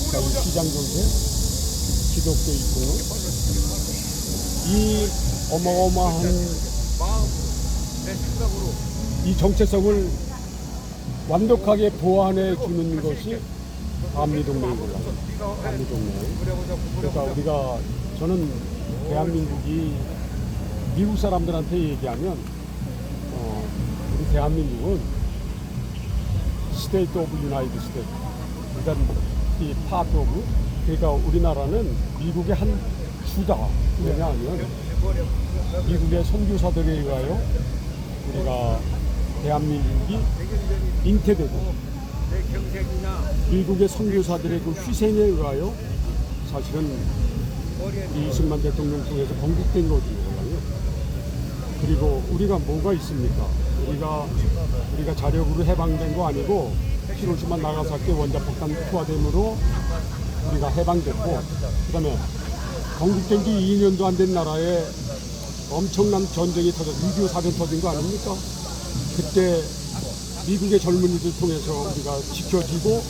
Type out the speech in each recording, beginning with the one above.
시장 정책, 기독교 있고 이 어마어마한 이 정체성을 완벽하게 보완해 주는 것이 한미동맹인 거예요. 한미동맹. 그러니까 저는 대한민국이 미국 사람들한테 얘기하면 우리 대한민국은 스테이트 오브 유나이티드 스테이트, 일단 이 파트 오브, 그러니까 우리나라는 미국의 한 주다. 왜냐하면 미국의 선교사들에 의하여 우리가 대한민국이 잉태되고 미국의 선교사들의 그 희생에 의하여 사실은 이승만 대통령 통해서 건국된 거거든요. 그리고 우리가 뭐가 있습니까? 우리가 자력으로 해방된 거 아니고 히로시마 나가사키 원자폭탄 투하됨으로 우리가 해방됐고, 그다음에 건국된 지 2년도 안 된 나라에 엄청난 전쟁이 터져 6.25 사변 터진 거 아닙니까? 그때 미국의 젊은이들 통해서 우리가 지켜지고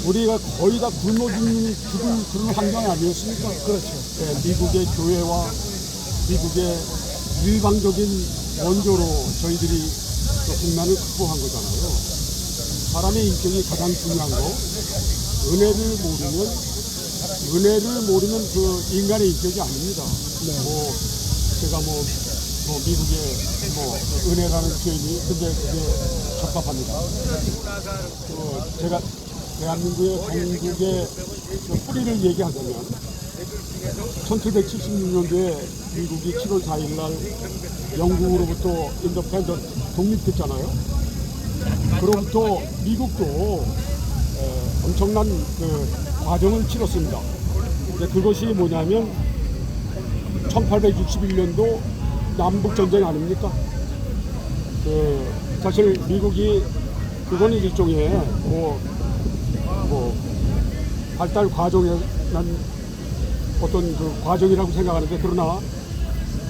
우리가 거의 다 굶어 죽을 그런 환경이 아니었습니까? 그렇죠. 네, 미국의 교회와 미국의 일방적인 원조로 저희들이 국난을 극복한 거잖아요. 사람의 인격이 가장 중요한 거, 은혜를 모르면 그 인간의 인격이 아닙니다. 네. 제가 미국의 은혜라는 표현이 근데 그게 적합합니다. 제가 대한민국의 건국의 뿌리를 얘기하자면 1776년도에 미국이 7월 4일 날 영국으로부터 인디펜던트 독립했잖아요. 그로부터 미국도 엄청난 그 과정을 치렀습니다. 그것이 뭐냐면 1861년도 남북전쟁 아닙니까? 사실 미국이 그거는 일종의 발달 과정에 난 어떤 그 과정이라고 생각하는데, 그러나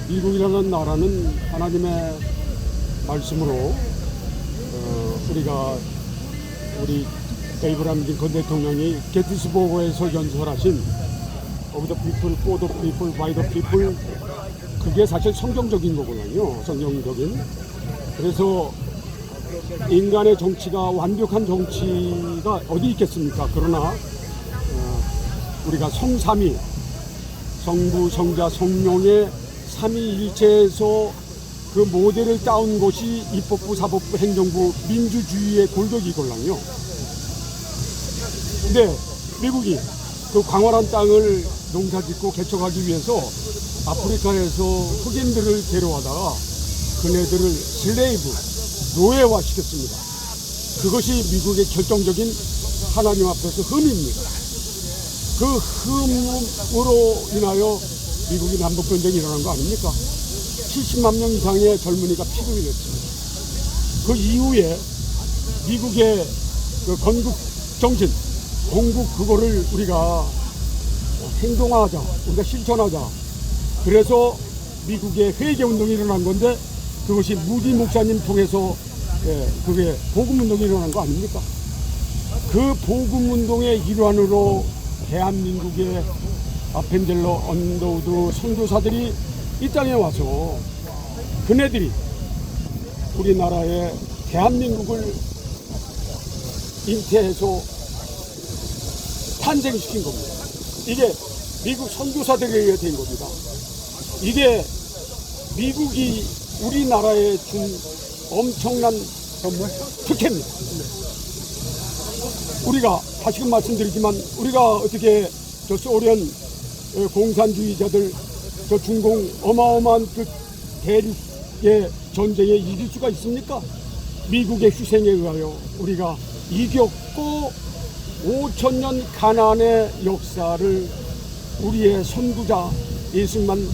미국이라는 나라는 하나님의 말씀으로 우리 에이브라함 링컨 대통령이 게티스버그에서 연설하신 Of the people, for the people, by the people, 그게 사실 성경적인 거거든요. 성경적인. 그래서 인간의 정치가 완벽한 정치가 어디 있겠습니까? 그러나 우리가 성삼위, 성부, 성자, 성령의 삼위일체에서 그 모델을 따온 것이 입법부, 사법부, 행정부, 민주주의의 골격이거든요. 근데 미국이 그 광활한 땅을 농사짓고 개척하기 위해서 아프리카에서 흑인들을 데려와다가 그네들을 슬레이브, 노예화 시켰습니다. 그것이 미국의 결정적인 하나님 앞에서 흠입니다. 그 흠으로 인하여 미국이 남북전쟁이 일어난 거 아닙니까? 70만 명 이상의 젊은이가 피를 흘렸습니다. 그 이후에 미국의 그 건국 정신, 건국 그거를 우리가 행동하자, 우리가 실천하자. 그래서 미국의 회개운동이 일어난 건데, 그것이 무디 목사님 통해서 그게 복음운동이 일어난 거 아닙니까? 그 복음운동의 일환으로 대한민국의 아펜젤러 언더우드 선교사들이 이 땅에 와서 그네들이 우리나라의 대한민국을 잉태해서 탄생시킨 겁니다. 이게 미국 선교사들에 의해 된 겁니다. 이게 미국이 우리나라에 준 엄청난 특혜입니다. 우리가 다시금 말씀드리지만, 우리가 어떻게 저 소련 공산주의자들, 저 중공 어마어마한 그 대륙의 전쟁에 이길 수가 있습니까? 미국의 희생에 의하여 우리가 이겼고, 5,000년 가나안의 역사를 우리의 선구자 이승만,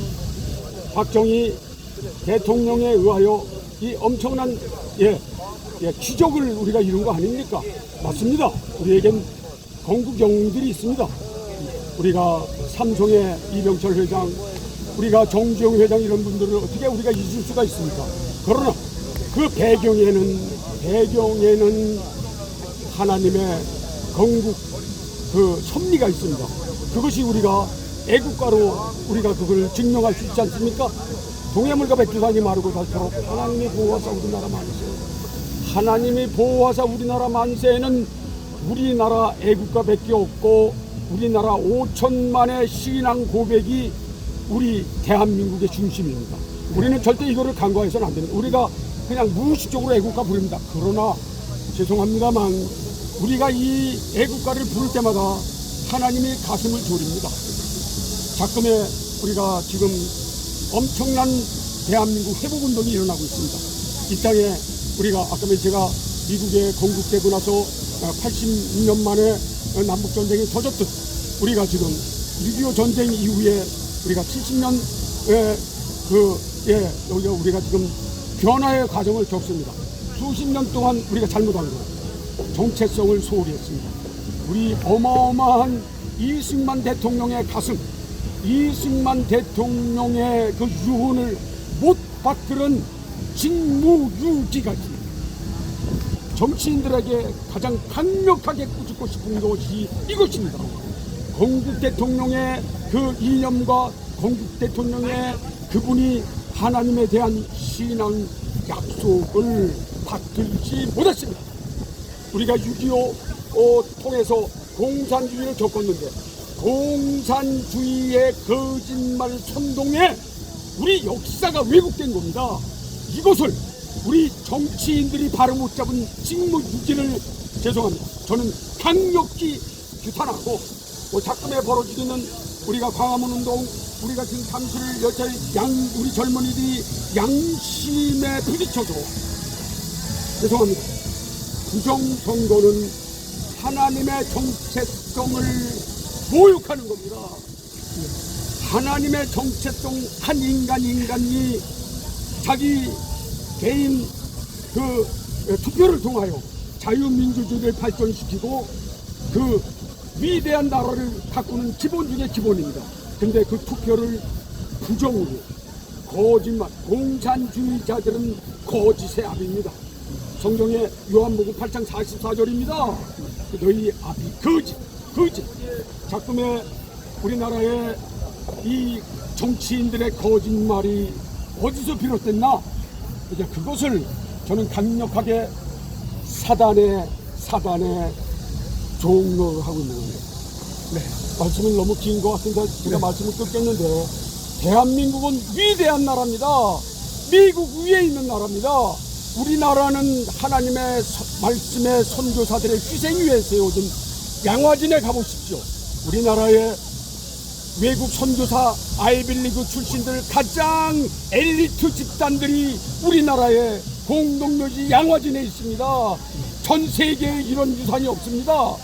박정희 대통령에 의하여 이 엄청난 기적을 우리가 이룬 거 아닙니까? 맞습니다. 우리에겐 건국 영웅들이 있습니다. 우리가 삼성의 이병철 회장, 우리가 정주영 회장, 이런 분들을 어떻게 우리가 잊을 수가 있습니까? 그러나 그 배경에는 하나님의 건국, 그 섭리가 있습니다. 그것이 우리가 애국가로 우리가 그걸 증명할 수 있지 않습니까? 동해물과 백두산이 마르고 닳도록 하나님이 보호하사 우리나라 만세. 하나님이 보호하사 우리나라 만세에는 우리나라 애국가밖에 없고 우리나라 5천만의 신앙 고백이 우리 대한민국의 중심입니다. 우리는 절대 이거를 간과해서는 안 됩니다. 우리가 그냥 무의식적으로 애국가 부릅니다. 그러나 죄송합니다만 우리가 이 애국가를 부를 때마다 하나님이 가슴을 졸입니다. 작금에 우리가 지금 엄청난 대한민국 회복운동이 일어나고 있습니다. 이 땅에 우리가 아까 제가 미국에 건국되고 나서 86년 만에 남북전쟁이 터졌듯 우리가 지금 6.25 전쟁 이후에 우리가 70년 여기가 우리가 지금 변화의 과정을 겪습니다. 수십 년 동안 우리가 잘못한 거 정체성을 소홀히 했습니다. 우리 어마어마한 이승만 대통령의 가슴, 이승만 대통령의 그 유언을 못 받들은 직무유기가 있습니다. 정치인들에게 가장 강력하게 꾸짖고 싶은 것이 이것입니다. 건국 대통령의 그 이념과 건국 대통령의 그분이 하나님에 대한 신앙 약속을 받들지 못했습니다. 우리가 6.25 통해서 공산주의를 겪었는데 공산주의의 거짓말 선동에 우리 역사가 왜곡된 겁니다. 이것을 우리 정치인들이 바로 못 잡은 직무유기를 죄송합니다. 저는 강력히 규탄하고 작금에 벌어지는 우리가 광화문 운동 우리가 지금 잠시를 여차히 우리 젊은이들이 양심에 부딪혀서 죄송합니다. 부정선거는 하나님의 정체성을 모욕하는 겁니다. 하나님의 정체성 한 인간이 자기 개인 그 투표를 통하여 자유민주주의를 발전시키고 그 위대한 나라를 가꾸는 기본 중에 기본입니다. 근데 그 투표를 부정으로 거짓말, 공산주의자들은 거짓의 압입니다. 성경의 요한복음 8장 44절입니다. 너희 압이 거짓. 작금에 우리나라의 이 정치인들의 거짓말이 어디서 비롯됐나? 이제 그것을 저는 강력하게 사단에 종로하고 있는 겁니다. 네, 말씀은 너무 긴 것 같은데 제가 말씀을 끊겠는데 대한민국은 위대한 나라입니다. 미국 위에 있는 나라입니다. 우리나라는 하나님의 말씀의 선교사들의 희생 위에 세워진 양화진에 가보십시오. 우리나라의 외국 선교사 아이빌리그 출신들 가장 엘리트 집단들이 우리나라의 공동묘지 양화진에 있습니다. 전 세계에 이런 유산이 없습니다.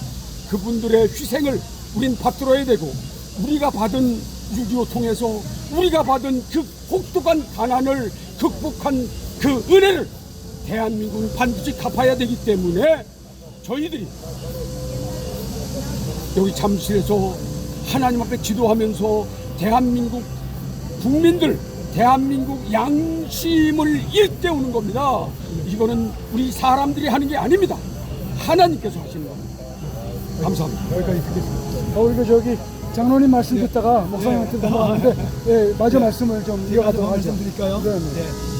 그분들의 희생을 우린 받들어야 되고 우리가 받은 6.25 통해서 우리가 받은 그 혹독한 가난을 극복한 그 은혜를 대한민국은 반드시 갚아야 되기 때문에 저희들이 여기 잠실에서 하나님 앞에 기도하면서 대한민국 국민들, 대한민국 양심을 일깨우는 겁니다. 이거는 우리 사람들이 하는 게 아닙니다. 하나님께서 하시는 겁니다. 감사합니다. 여기까지 듣겠습니다. 우리가 저기 장로님 말씀 듣다가 목사님한테 넘어가는데 마저 말씀을 좀 이어가도록 하죠. 말씀드릴까요? 네.